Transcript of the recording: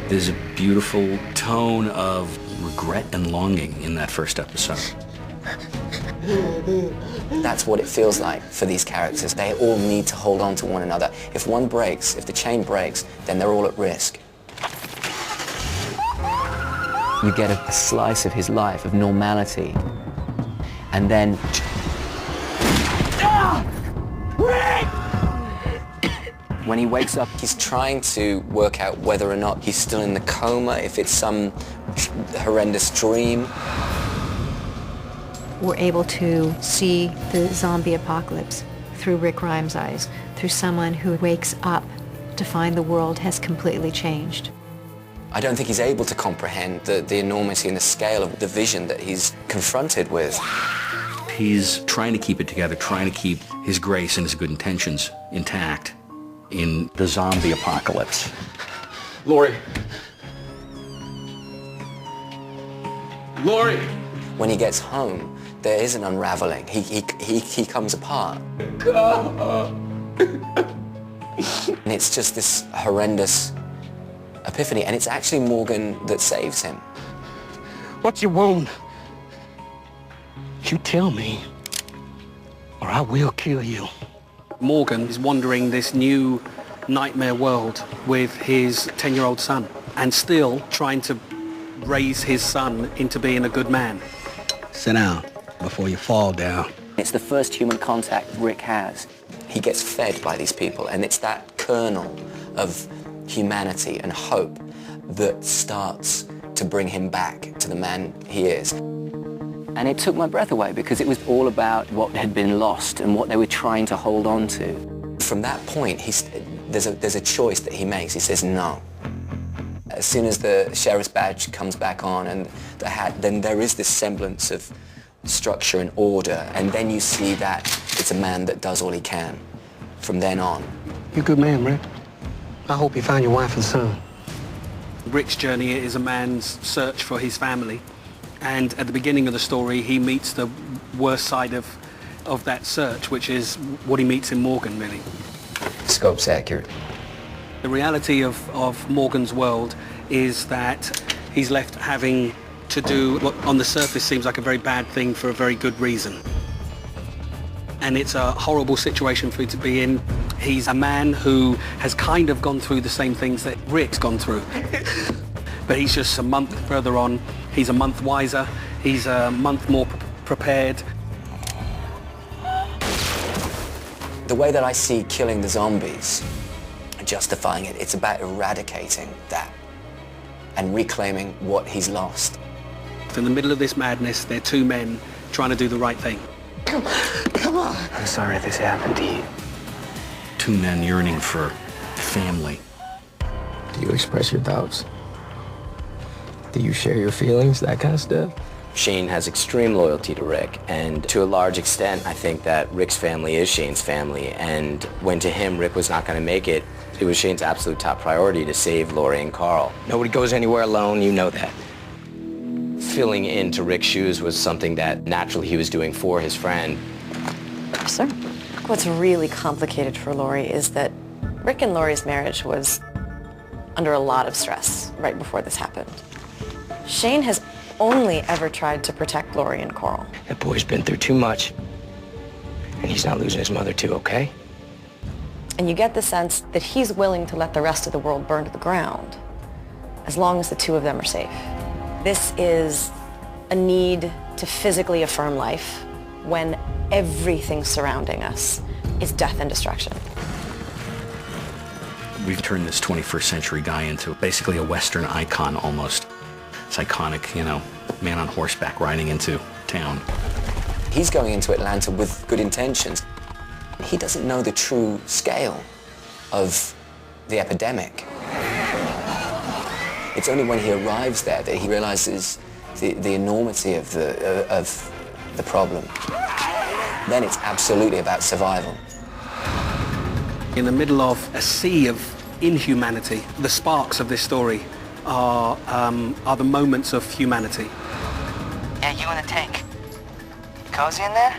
There's a beautiful tone of regret and longing in that first episode. That's what it feels like for these characters. They all need to hold on to one another. If one breaks, if the chain breaks, then they're all at risk. You get a slice of his life, of normality, and then... When he wakes up, he's trying to work out whether or not he's still in the coma, if it's some horrendous dream. We're able to see the zombie apocalypse through Rick Grimes' eyes, through someone who wakes up to find the world has completely changed. I don't think he's able to comprehend the enormity and the scale of the vision that he's confronted with. He's trying to keep it together, trying to keep his grace and his good intentions intact in the zombie apocalypse. Laurie. Laurie! When he gets home, there is an unraveling. He comes apart. And it's just this horrendous epiphany, and it's actually Morgan that saves him. What's your wound? You tell me, or I will kill you. Morgan is wandering this new nightmare world with his 10-year-old son and still trying to raise his son into being a good man. Sit down before you fall down. It's the first human contact Rick has. He gets fed by these people, and it's that kernel of humanity and hope that starts to bring him back to the man he is. And it took my breath away because it was all about what had been lost and what they were trying to hold on to. From that point, there's a choice that he makes. He says no. As soon as the sheriff's badge comes back on and the hat, then there is this semblance of structure and order, and then you see that it's a man that does all he can from then on. You're a good man, Rick. I hope you find your wife and son. Rick's journey is a man's search for his family, and at the beginning of the story he meets the worst side of that search, which is what he meets in Morgan, really. Scope's accurate. The reality of Morgan's world is that he's left having to do what on the surface seems like a very bad thing for a very good reason. And it's a horrible situation for him to be in. He's a man who has kind of gone through the same things that Rick's gone through. But he's just a month further on. He's a month wiser. He's a month more prepared. The way that I see killing the zombies, justifying it, it's about eradicating that and reclaiming what he's lost. In the middle of this madness, they're two men trying to do the right thing. Come on. I'm sorry this happened to you. Two men yearning for family. Do you express your doubts? Do you share your feelings, that kind of stuff? Shane has extreme loyalty to Rick, and to a large extent, I think that Rick's family is Shane's family, and when to him Rick was not going to make it, it was Shane's absolute top priority to save Laurie and Carl. Nobody goes anywhere alone, you know that. Filling into Rick's shoes was something that naturally he was doing for his friend. Sir? What's really complicated for Laurie is that Rick and Laurie's marriage was under a lot of stress right before this happened. Shane has only ever tried to protect Laurie and Coral. That boy's been through too much. And he's not losing his mother too, okay? And you get the sense that he's willing to let the rest of the world burn to the ground as long as the two of them are safe. This is a need to physically affirm life when everything surrounding us is death and destruction. We've turned this 21st century guy into basically a Western icon almost. It's iconic, you know, man on horseback riding into town. He's going into Atlanta with good intentions. He doesn't know the true scale of the epidemic. It's only when he arrives there that he realizes the enormity of the problem. Then it's absolutely about survival. In the middle of a sea of inhumanity, the sparks of this story are the moments of humanity. Yeah, you in the tank. Cozy in there?